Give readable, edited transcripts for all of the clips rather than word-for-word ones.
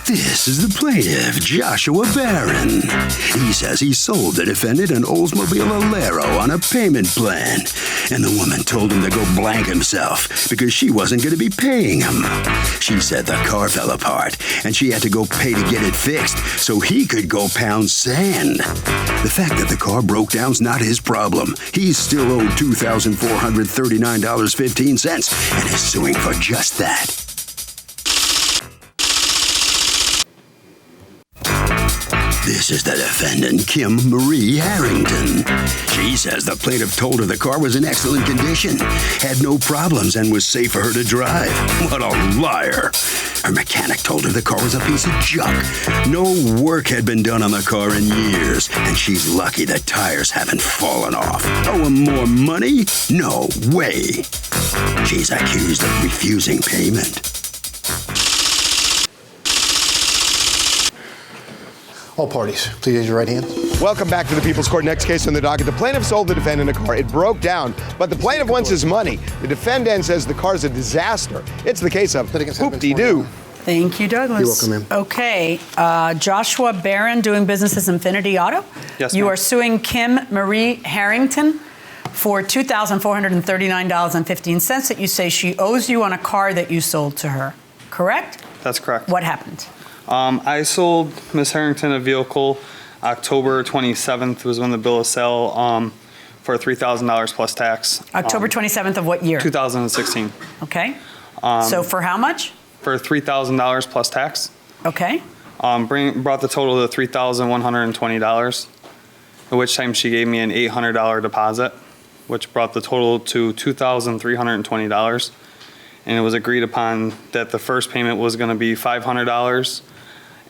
This is the plaintiff, Joshua Barron. He says he sold the defendant an Oldsmobile Alero on a payment plan, and the woman told him to go blank himself because she wasn't going to be paying him. She said the car fell apart, and she had to go pay to get it fixed so he could go pound sand. The fact that the car broke down's not his problem. He's still owed $2,439.15 and is suing for just that. This is the defendant, Kim Marie Harrington. She says the plaintiff told her the car was in excellent condition, had no problems, and was safe for her to drive. What a liar. Her mechanic told her the car was a piece of junk. No work had been done on the car in years, and she's lucky the tires haven't fallen off. Owe him more money? No way. She's accused of refusing payment. All parties, please raise your right hand. Welcome back to the People's Court. Next case on the docket. The plaintiff sold the defendant a car. It broke down, but the plaintiff wants his money. The defendant says the car's a disaster. It's the case of whoop-de-doo. Thank you, Douglas. You're welcome, ma'am. Okay, Joshua Barron, doing business as Infinity Auto. Yes, You ma'am. are suing Kim Marie Harrington for $2,439.15 that you say she owes you on a car that you sold to her, correct? That's correct. What happened? I sold Ms. Harrington a vehicle October 27th was when the bill of sale for $3,000 plus tax. October 27th of what year? 2016. Okay. So for how much? For $3,000 plus tax. Okay. Brought the total to $3,120, at which time she gave me an $800 deposit, which brought the total to $2,320. And it was agreed upon that the first payment was going to be $500,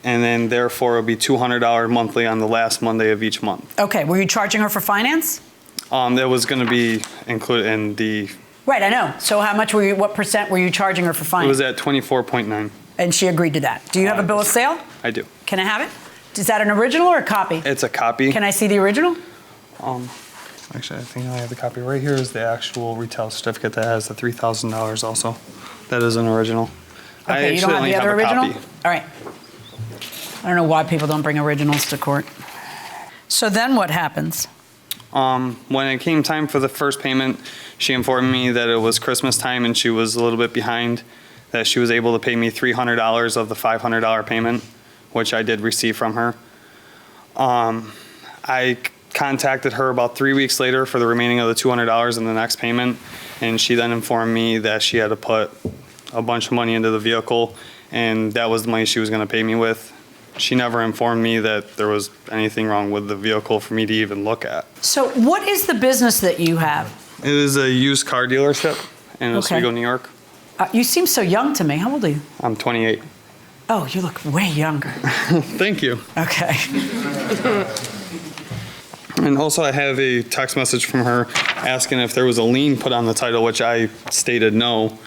and then therefore it would be $200 monthly on the last Monday of each month. Okay, were you charging her for finance? That was going to be included in the... Right, I know. So how much what percent were you charging her for It finance? was at 24.9. And she agreed to that. Do you have a bill of sale? I do. Can I have it? Is that an original or a copy? It's a copy. Can I see the original? Actually, I think I have the copy right here. Is the actual retail certificate that has the $3,000 also. That is an original. Okay, you don't have the other original? All right. I don't know why people don't bring originals to court. So then what happens? When it came time for the first payment, she informed me that it was Christmas time and she was a little bit behind, that she was able to pay me $300 of the $500 payment, which I did receive from her. I contacted her about 3 weeks later for the remaining of the $200 in the next payment, and she then informed me that she had to put a bunch of money into the vehicle, and that was the money she was going to pay me with. She never informed me that there was anything wrong with the vehicle for me to even look at. So what is the business that you have? It is a used car dealership in Okay. Oswego, New York. You seem so young to me. How old are you? I'm 28. Oh, you look way younger. Thank you. Okay. And also I have a text message from her asking if there was a lien put on the title, which I stated no,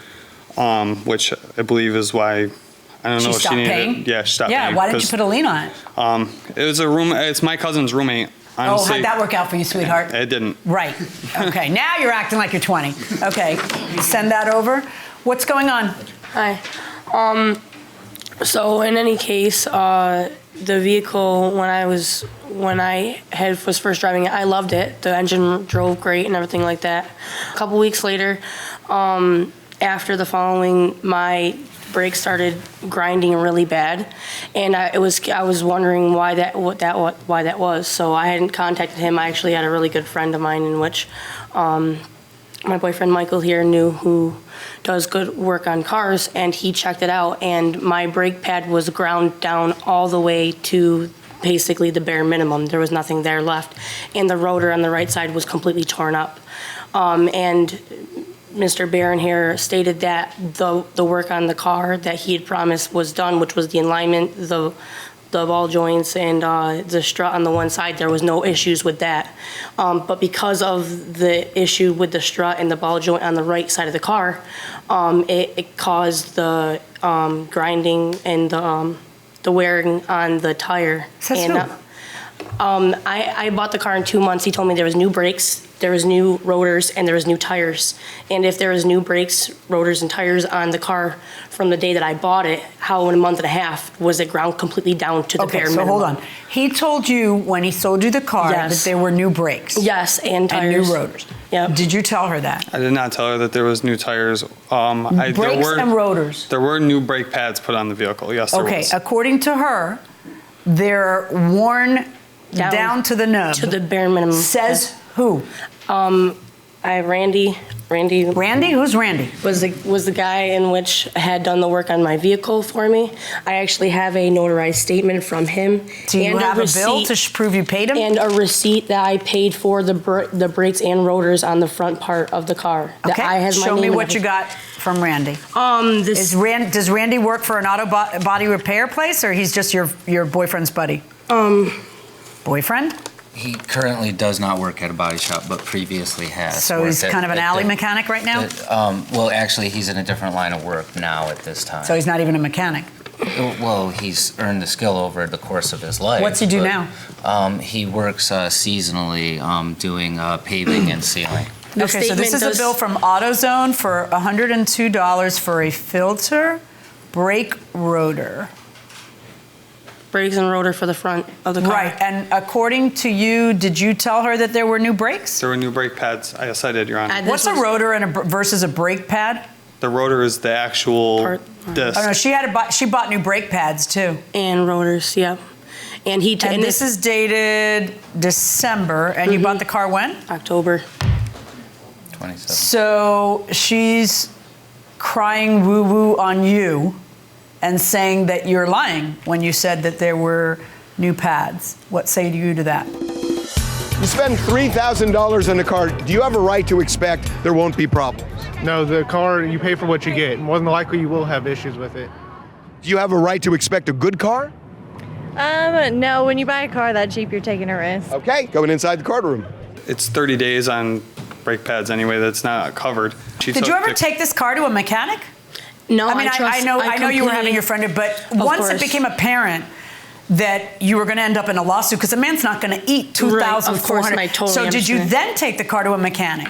which I believe is why, I don't know if she needed paying? it. Yeah, she stopped Yeah, paying. why didn't you put a lien on it? It was it's my cousin's roommate. Oh, how'd that work out for you, sweetheart? It didn't. Right. Okay, now you're acting like you're 20. Okay, send that over. What's going on? Hi. So in any case, the vehicle, when I was first driving it, I loved it. The engine drove great and everything like that. A couple weeks later, after the following, my brakes started grinding really bad, and I was wondering why that was. So I hadn't contacted him. I actually had a really good friend of mine in which my boyfriend Michael here knew who does good work on cars, and he checked it out, and my brake pad was ground down all the way to basically the bare minimum. There was nothing there left, and the rotor on the right side was completely torn up. And Mr. Barron here stated that the work on the car that he had promised was done, which was the alignment, the ball joints, and the strut on the one side. There was no issues with that. But because of the issue with the strut and the ball joint on the right side of the car, it caused the grinding and the wearing on the tire. Says and, who? I bought the car in 2 months. He told me there was new brakes, there was new rotors, and there was new tires. And if there was new brakes, rotors, and tires on the car from the day that I bought it, how in a month and a half was it ground completely down to the bare minimum? Okay, so hold on. He told you when he sold you the car that there were new brakes. Yes, and tires. And new rotors. Yep. Did you tell her that? I did not tell her that there was new tires. Brakes and rotors. There were new brake pads put on the vehicle. Yes, there was. Okay, according to her, they're worn down to the nub. To the bare minimum. Says who? Randy. Randy? Who's Randy? Was the guy in which had done the work on my vehicle for me. I actually have a notarized statement from him. Do you have a bill to prove you paid him? And a receipt that I paid for the brakes and rotors on the front part of the car. Okay, that I has my show me name what you got from Randy. Does Randy work for an auto body repair place, or he's just your boyfriend's buddy? Boyfriend? He currently does not work at a body shop, but previously has. So he's kind of an alley mechanic right now? Well, actually, he's in a different line of work now at this time. So he's not even a mechanic? Well, he's earned the skill over the course of his life. What's he do now? He works seasonally doing paving and sealing. Okay, so this is a bill from AutoZone for $102 for a filter, brake rotor. brakes and rotor for the front of the car. Right, and according to you, did you tell her that there were new brakes? There were new brake pads. Yes, I did, Your Honor. What's a rotor and versus a brake pad? The rotor is the actual disc. Oh no, she bought new brake pads too. And rotors, yeah. And this is dated December, and you bought the car when? October. 27. So she's crying woo-woo on you and saying that you're lying when you said that there were new pads. What say you to that? You spend $3,000 on a car. Do you have a right to expect there won't be problems? No, the car, you pay for what you get. More than likely, you will have issues with it. Do you have a right to expect a good car? No, when you buy a car that cheap, you're taking a risk. Okay, going inside the courtroom. It's 30 days on brake pads anyway. That's not covered. Did you ever take this car to a mechanic? No, I mean, I know you were having your friend, but once it became apparent that you were going to end up in a lawsuit, because a man's not going to eat $2,400. So did you then take the car to a mechanic?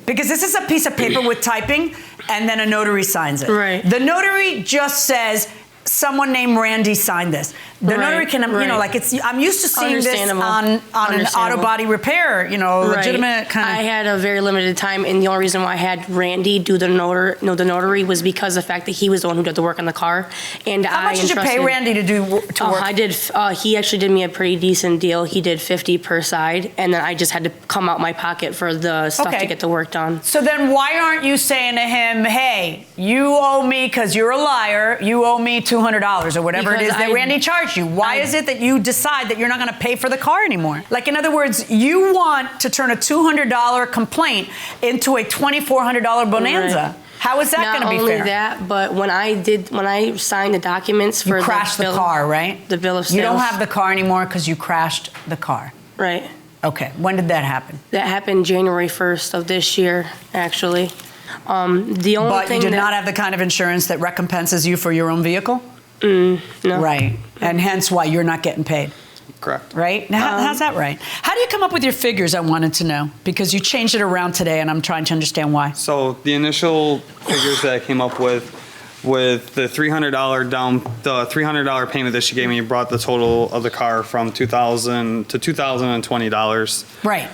Because this is a piece of paper with typing, and then a notary signs it. Right. The notary just says, someone named Randy signed this. The notary can, you know, like I'm used to seeing this on an auto body repair, you know, legitimate kind of. I had a very limited time, and the only reason why I had Randy do the notary was because of the fact that he was the one who did the work on the car. And how much did you pay Randy to work? I did. He actually did me a pretty decent deal. He did $50 per side, and then I just had to come out my pocket for the stuff to get the work done. So then why aren't you saying to him, hey, you owe me, because you're a liar, you owe me $200 or whatever it is that Randy charged you? Why is it that you decide that you're not going to pay for the car anymore? Like, in other words, you want to turn a $200 complaint into a $2,400 bonanza. Right. How is that going to be fair? Not only that, but when I signed the documents for you crashed the car, right? The bill of sales. You don't have the car anymore because you crashed the car. Right. Okay. When did that happen? That happened January 1st of this year, actually. The only but you did not have the kind of insurance that recompenses you for your own vehicle? No. Right. And hence why you're not getting paid. Correct. Right? Now, how's that right? How do you come up with your figures, I wanted to know? Because you changed it around today, and I'm trying to understand why. So the initial figures that I came up with the $300 down, the $300 payment that she gave me brought the total of the car from $2,000 to $2,020. Right.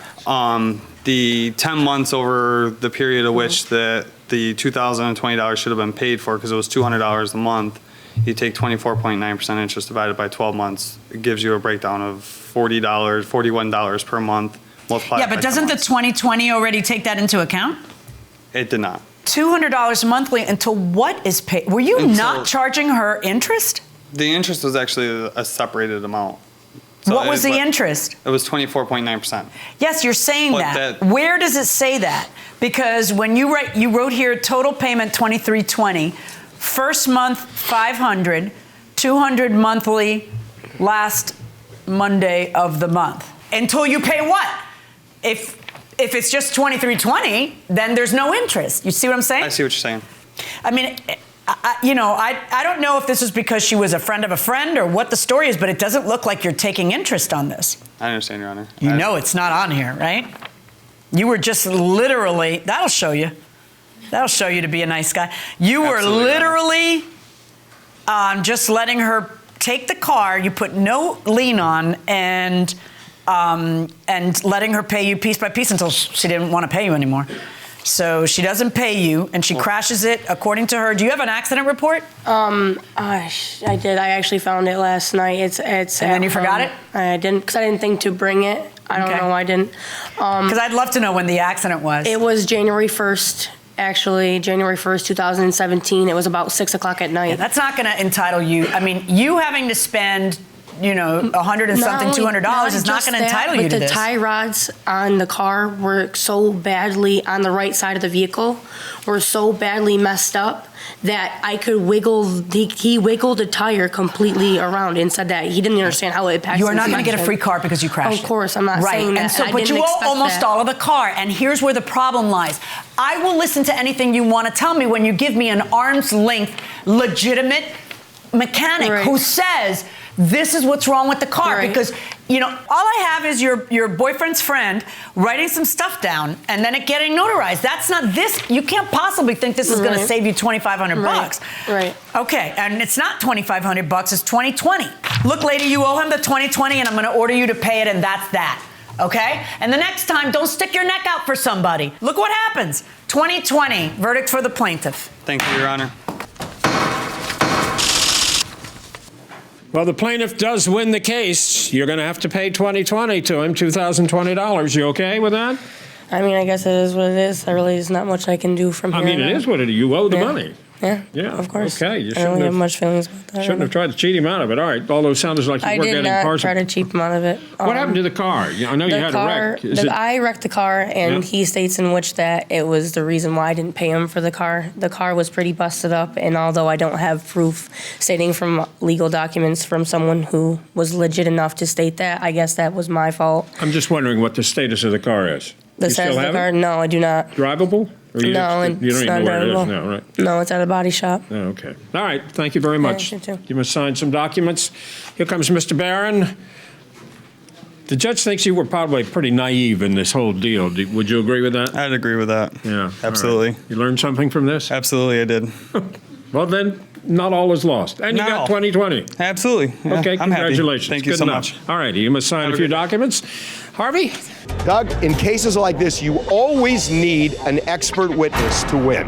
The 10 months over the period of which the $2,020 should have been paid for, because it was $200 a month. You take 24.9% interest divided by 12 months. It gives you a breakdown of $41 per month. Multiplied but doesn't the 2020 already take that into account? It did not. $200 monthly until what is paid? Were you not charging her interest? The interest was actually a separated amount. So what was the interest? It was 24.9%. Yes, you're saying that. Where does it say that? Because when you wrote here total payment $2,320. First month, $500, $200 monthly, last Monday of the month. Until you pay what? If it's just $2,320, then there's no interest. You see what I'm saying? I see what you're saying. I mean, I don't know if this is because she was a friend of a friend or what the story is, but it doesn't look like you're taking interest on this. I understand, Your Honor. You know it's not on here, right? You were just literally, that'll show you to be a nice guy. You were literally just letting her take the car, you put no lien on, and letting her pay you piece by piece until she didn't want to pay you anymore. So she doesn't pay you, and she crashes it, according to her. Do you have an accident report? I did. I actually found it last night. It's. And then you forgot it? I didn't, because I didn't think to bring it. I don't know. I didn't. Because I'd love to know when the accident was. It was January 1st. Actually, January 1st, 2017. It was about 6 o'clock at night. Yeah, that's not going to entitle you. I mean, you having to spend, $100 and something, $200 is not going to entitle you to this. this. The tie rods on the car were so badly on the right side of the vehicle, were so badly messed up that I could he wiggled the tire completely around and said that he didn't understand how it impacts. You are not going to get a free car because you crashed. Of course, I'm not saying that. And so, but you owe almost all of the car, and here's where the problem lies. I will listen to anything you want to tell me when you give me an arm's length, legitimate mechanic who says this is what's wrong with the car, because all I have is your boyfriend's friend writing some stuff down and then it getting notarized. That's not this. You can't possibly think this is going to save you $2,500. Right. Okay, and it's not $2,500. It's 2020. Look, lady, you owe him the 2020, and I'm going to order you to pay it, and that's that. Okay? And the next time, don't stick your neck out for somebody. Look what happens. 2020, verdict for the plaintiff. Thank you, Your Honor. Well, the plaintiff does win the case. You're going to have to pay $2020 to him, $2,020. You okay with that? I mean, I guess it is what it is. There really is not much I can do from here. I mean, it is what it is. You owe the money. Yeah, of course. Okay, you I don't have much feelings about that. Shouldn't have tried to cheat him out of it. All right, although it sounded like you were getting partial. I did not try to cheat him out of it. What happened to the car? I know you had a wreck. I wrecked the car, and he states in which that it was the reason why I didn't pay him for the car. The car was pretty busted up, and although I don't have proof stating from legal documents from someone who was legit enough to state that, I guess that was my fault. I'm just wondering what the status of the car is. The status of the car? No, I do not. Drivable? No, you don't even know where it is now, right? No, it's at a body shop. Oh, okay. All right. Thank you very much. You too. You must sign some documents. Here comes Mr. Barron. The judge thinks you were probably pretty naive in this whole deal. Would you agree with that? I'd agree with that. Yeah. Absolutely. Right. You learned something from this? Absolutely, I did. Well, then, not all is lost. And you got 2020. Absolutely. Yeah, Okay, I'm congratulations. Happy. Thank you Good so enough. much. All right, you must sign a few documents. Harvey? Doug, in cases like this, you always need an expert witness to win.